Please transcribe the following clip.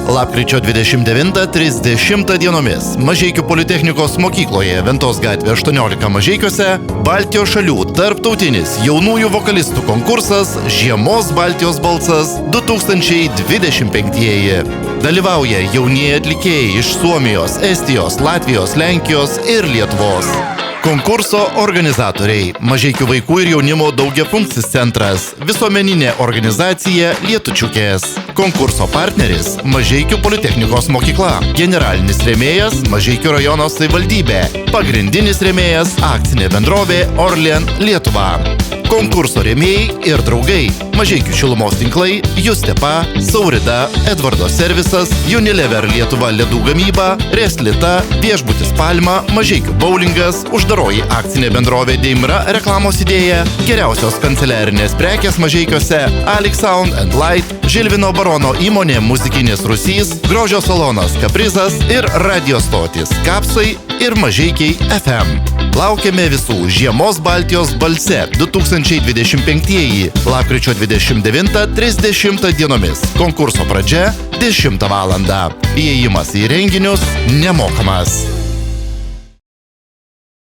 Lapkričio 29-30 dienomis Mažeikių Politechnikos mokykloje Ventos gatvė 18 Mažeikiuose Baltijos šalių tarptautinis jaunųjų vokalistų konkursas Žiemos Baltijos balsas 2025. Dalyvauja jaunieji atlikėjai iš Suomijos, Estijos, Latvijos, Lenkijos ir Lietuvos. Konkurso organizatoriai – Mažeikių vaikų ir jaunimo daugiafunkcis centras, visuomeninė organizacija Lietučiukės. Konkurso partneris – Mažeikių Politechnikos mokykla, generalinis rėmėjas – Mažeikių rajono savivaldybė, pagrindinis rėmėjas – akcinė bendrovė Orlen Lietuva. Konkurso rėmėjai ir draugai – Mažeikių šilumos tinklai, Justepa, Saurida, Edvardo servisas, Unilever Lietuva ledų gamyba, Reslita, viešbutis Palma, Mažeikių bowlingas, uždaroji akcinė bendrovė Deimra reklamos idėja, geriausios kanceliarinės prekės Mažeikiuose, Alex Sound and Light, Žilvino barono įmonė Muzikinis Rusys, grožio salonas Kaprizas ir radio stotis Kapsai ir Mažeikiai FM. Laukiame visų Žiemos Baltijos balse 2025 lapkričio 29-30 dienomis. Konkurso pradžia 10 val. Įėjimas į renginius nemokamas.